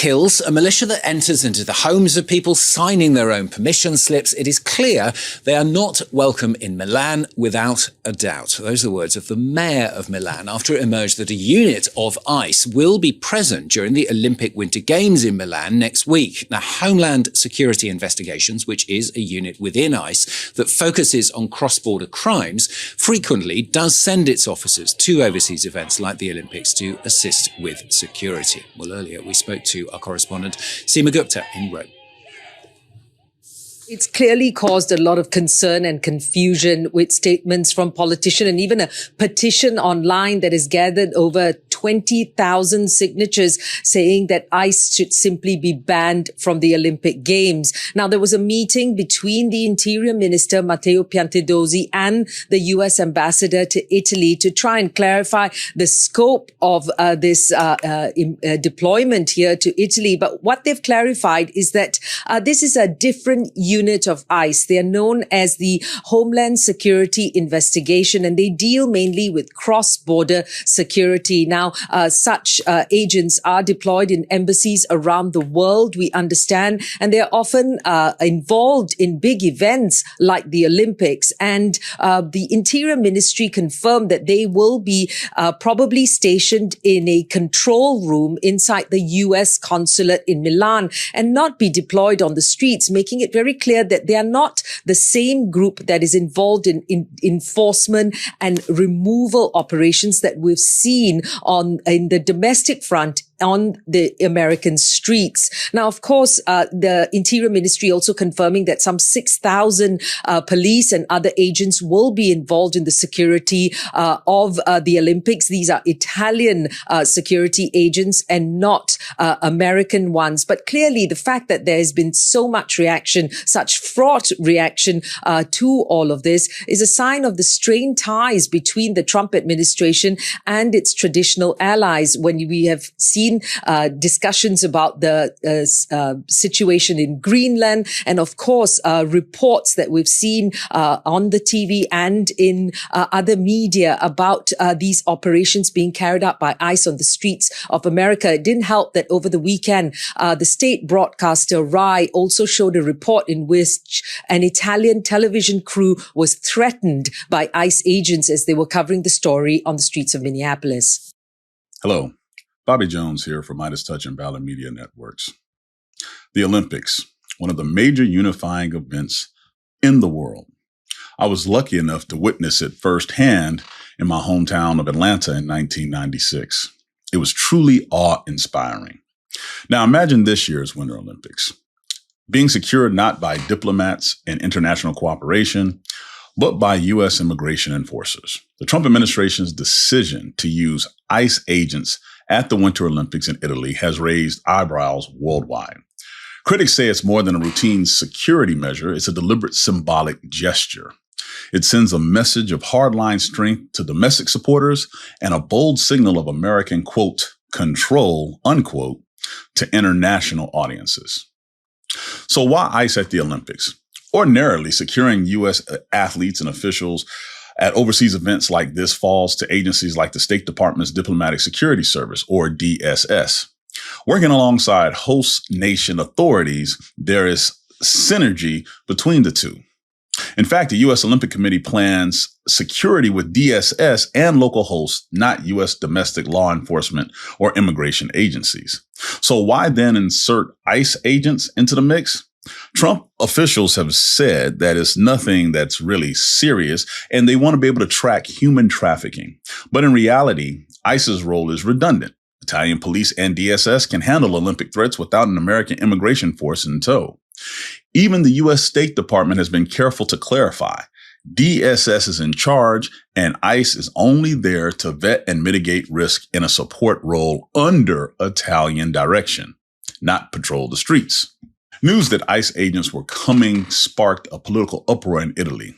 kills, a militia that enters into the homes of people signing their own permission slips. It is clear they are not welcome in Milan without a doubt. Those are the words of the mayor of Milan after it emerged that a unit of ICE will be present during the Olympic Winter Games in Milan next week. Now, Homeland Security Investigations, which is a unit within ICE that focuses on cross-border crimes, frequently does send its officers to overseas events like the Olympics to assist with security. Well, earlier we spoke to our correspondent Seema Gupta in Rome. It's clearly caused a lot of concern and confusion with statements from politicians and even a petition online that has gathered over 20,000 signatures saying that ICE should simply be banned from the Olympic Games. Now, there was a meeting between the Interior Minister, Matteo Piantedosi, and the U.S. Ambassador to Italy to try and clarify the scope of this deployment here to Italy. But what they've clarified is that this is a different unit of ICE. They are known as the Homeland Security Investigation, and they deal mainly with cross-border security. Now, such agents are deployed in embassies around the world, we understand, and they're often involved in big events like the Olympics. And the Interior Ministry confirmed that they will be probably stationed in a control room inside the U.S. consulate in Milan and not be deployed on the streets, making it very clear that they are not the same group that is involved in enforcement and removal operations that we've seen in the domestic front on the American streets. Now, of course, the Interior Ministry also confirming that some 6,000 police and other agents will be involved in the security of the Olympics. These are Italian security agents and not American ones. But clearly, the fact that there has been so much reaction, such fraught reaction to all of this is a sign of the strained ties between the Trump administration and its traditional allies. When we have seen discussions about the situation in Greenland, and of course reports that we've seen on the TV and in other media about these operations being carried out by ICE on the streets of America. It didn't help that over the weekend the state broadcaster RAI also showed a report in which an Italian television crew was threatened by ICE agents as they were covering the story on the streets of Minneapolis. Hello. Bobby Jones here for MeidasTouch and Ballard Media Networks. The Olympics, one of the major unifying events in the world. I was lucky enough to witness it firsthand in my hometown of Atlanta in 1996. It was truly awe-inspiring. Now imagine this year's Winter Olympics, being secured not by diplomats and international cooperation, but by U.S. immigration enforcers. The Trump administration's decision to use ICE agents at the Winter Olympics in Italy has raised eyebrows worldwide. Critics say it's more than a routine security measure. It's a deliberate symbolic gesture. It sends a message of hardline strength to domestic supporters and a bold signal of American, quote, control, unquote, to international audiences. So why ICE at the Olympics? Ordinarily, securing U.S. athletes and officials at overseas events like this falls to agencies like the State Department's Diplomatic Security Service, or DSS. Working alongside host nation authorities, there is synergy between the two. In fact, the U.S. Olympic Committee plans security with DSS and local hosts, not U.S. domestic law enforcement or immigration agencies. So why then insert ICE agents into the mix? Trump officials have said that it's nothing that's really serious, and they want to be able to track human trafficking. But in reality, ICE's role is redundant. Italian police and DSS can handle Olympic threats without an American immigration force in tow. Even the U.S. State Department has been careful to clarify. DSS is in charge, and ICE is only there to vet and mitigate risk in a support role under Italian direction, not patrol the streets. News that ICE agents were coming sparked a political uproar in Italy.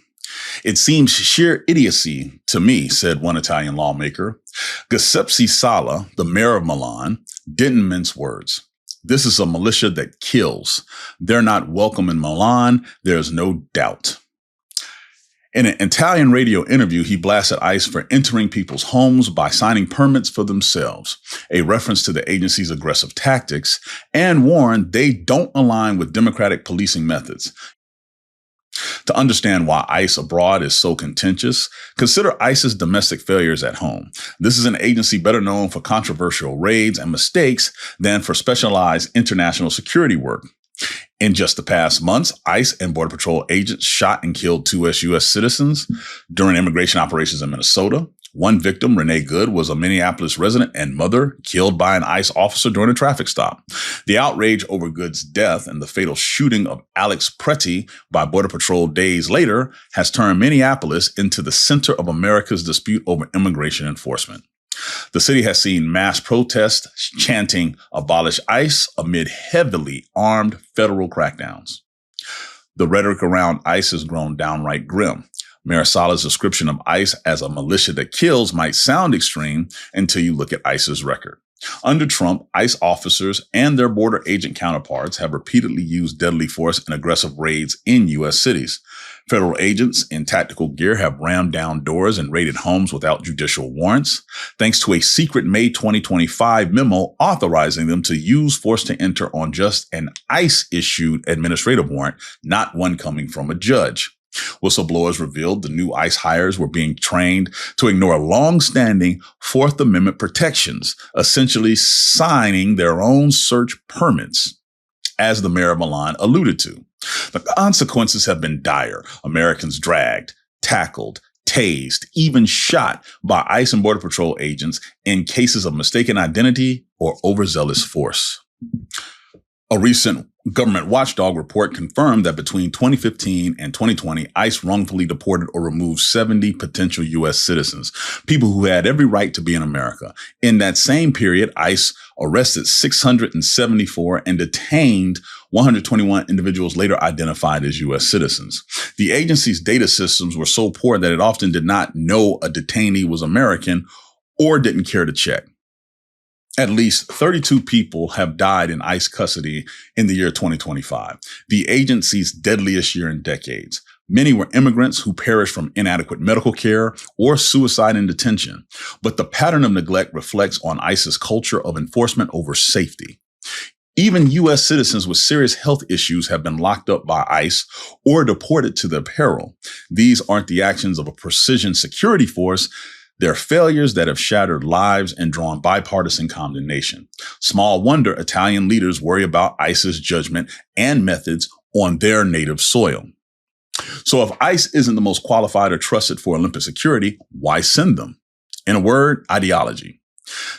It seems sheer idiocy to me, said one Italian lawmaker. Giuseppe Sala, the mayor of Milan, didn't mince words. This is a militia that kills. They're not welcome in Milan. There's no doubt. In an Italian radio interview, he blasted ICE for entering people's homes by signing permits for themselves, a reference to the agency's aggressive tactics, and warned they don't align with democratic policing methods. To understand why ICE abroad is so contentious, consider ICE's domestic failures at home. This is an agency better known for controversial raids and mistakes than for specialized international security work. In just the past months, ICE and Border Patrol agents shot and killed two U.S. citizens during immigration operations in Minnesota. One victim, Renee Good, was a Minneapolis resident and mother killed by an ICE officer during a traffic stop. The outrage over Good's death and the fatal shooting of Alex Pretty by Border Patrol days later has turned Minneapolis into the center of America's dispute over immigration enforcement. The city has seen mass protests chanting "Abolish ICE" amid heavily armed federal crackdowns. The rhetoric around ICE has grown downright grim. Mayor Sala's description of ICE as a militia that kills might sound extreme until you look at ICE's record. Under Trump, ICE officers and their border agent counterparts have repeatedly used deadly force in aggressive raids in U.S. cities. Federal agents in tactical gear have rammed down doors and raided homes without judicial warrants, thanks to a secret May 2025 memo authorizing them to use force to enter on just an ICE-issued administrative warrant, not one coming from a judge. Whistleblowers revealed the new ICE hires were being trained to ignore long-standing Fourth Amendment protections, essentially signing their own search permits, as the mayor of Milan alluded to. The consequences have been dire. Americans dragged, tackled, tased, even shot by ICE and Border Patrol agents in cases of mistaken identity or overzealous force. A recent government watchdog report confirmed that between 2015 and 2020, ICE wrongfully deported or removed 70 potential U.S. citizens, people who had every right to be in America. In that same period, ICE arrested 674 and detained 121 individuals later identified as U.S. citizens. The agency's data systems were so poor that it often did not know a detainee was American or didn't care to check. At least 32 people have died in ICE custody in the year 2025, the agency's deadliest year in decades. Many were immigrants who perished from inadequate medical care or suicide in detention. But the pattern of neglect reflects on ICE's culture of enforcement over safety. Even U.S. citizens with serious health issues have been locked up by ICE or deported to their peril. These aren't the actions of a precision security force. They're failures that have shattered lives and drawn bipartisan condemnation. Small wonder Italian leaders worry about ICE's judgment and methods on their native soil. So if ICE isn't the most qualified or trusted for Olympic security, why send them? In a word, ideology.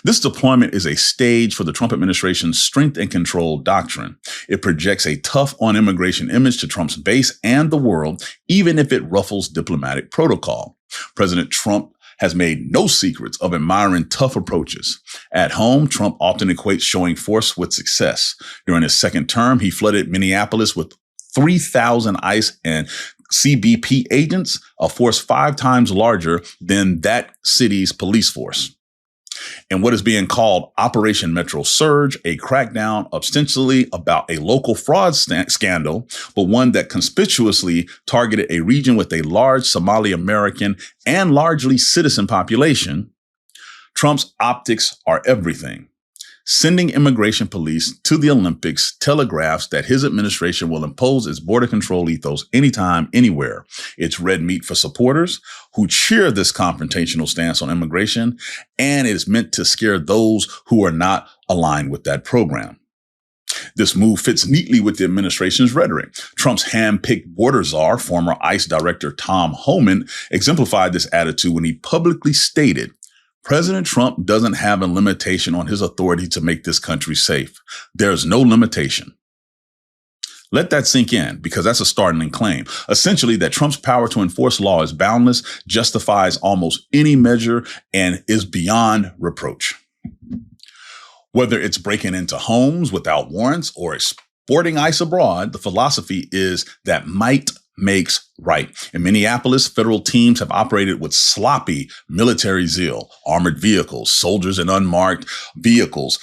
This deployment is a stage for the Trump administration's strength and control doctrine. It projects a tough on immigration image to Trump's base and the world, even if it ruffles diplomatic protocol. President Trump has made no secrets of admiring tough approaches. At home, Trump often equates showing force with success. During his second term, he flooded Minneapolis with 3,000 ICE and CBP agents, a force 5 times larger than that city's police force. In what is being called Operation Metro Surge, a crackdown ostensibly about a local fraud scandal, but one that conspicuously targeted a region with a large Somali American and largely citizen population, Trump's optics are everything. Sending immigration police to the Olympics telegraphs that his administration will impose its border control ethos anytime, anywhere. It's red meat for supporters who cheer this confrontational stance on immigration, and it is meant to scare those who are not aligned with that program. This move fits neatly with the administration's rhetoric. Trump's hand-picked border czar, former ICE Director Tom Homan, exemplified this attitude when he publicly stated, President Trump doesn't have a limitation on his authority to make this country safe. There's no limitation. Let that sink in, because that's a startling claim. Essentially, that Trump's power to enforce law is boundless, justifies almost any measure, and is beyond reproach. Whether it's breaking into homes without warrants or exporting ICE abroad, the philosophy is that might makes right. In Minneapolis, federal teams have operated with sloppy military zeal, armored vehicles, soldiers in unmarked vehicles,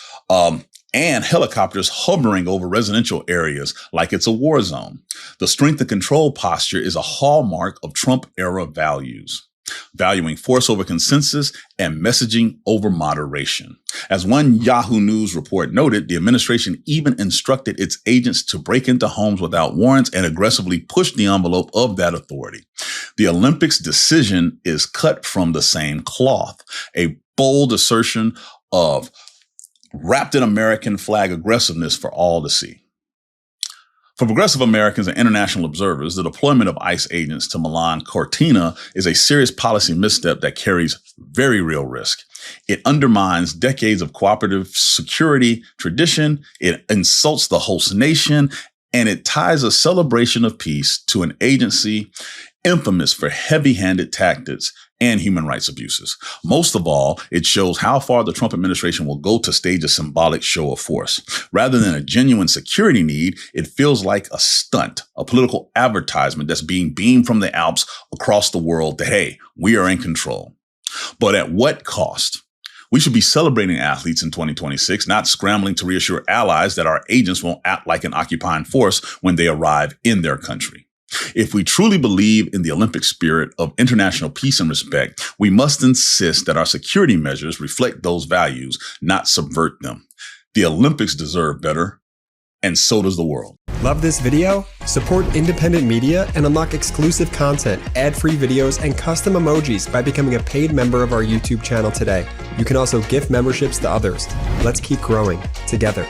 and helicopters hovering over residential areas like it's a war zone. The strength and control posture is a hallmark of Trump-era values, valuing force over consensus and messaging over moderation. As one Yahoo News report noted, the administration even instructed its agents to break into homes without warrants and aggressively push the envelope of that authority. The Olympics' decision is cut from the same cloth, a bold assertion of wrapped in American flag aggressiveness for all to see. For progressive Americans and international observers, the deployment of ICE agents to Milan Cortina is a serious policy misstep that carries very real risk. It undermines decades of cooperative security tradition, it insults the host nation, and it ties a celebration of peace to an agency infamous for heavy-handed tactics and human rights abuses. Most of all, it shows how far the Trump administration will go to stage a symbolic show of force. Rather than a genuine security need, it feels like a stunt, a political advertisement that's being beamed from the Alps across the world that, hey, we are in control. But at what cost? We should be celebrating athletes in 2026, not scrambling to reassure allies that our agents won't act like an occupying force when they arrive in their country. If we truly believe in the Olympic spirit of international peace and respect, we must insist that our security measures reflect those values, not subvert them. The Olympics deserve better, and so does the world. Love this video? Support independent media and unlock exclusive content, ad-free videos, and custom emojis by becoming a paid member of our YouTube channel today. You can also gift memberships to others. Let's keep growing together.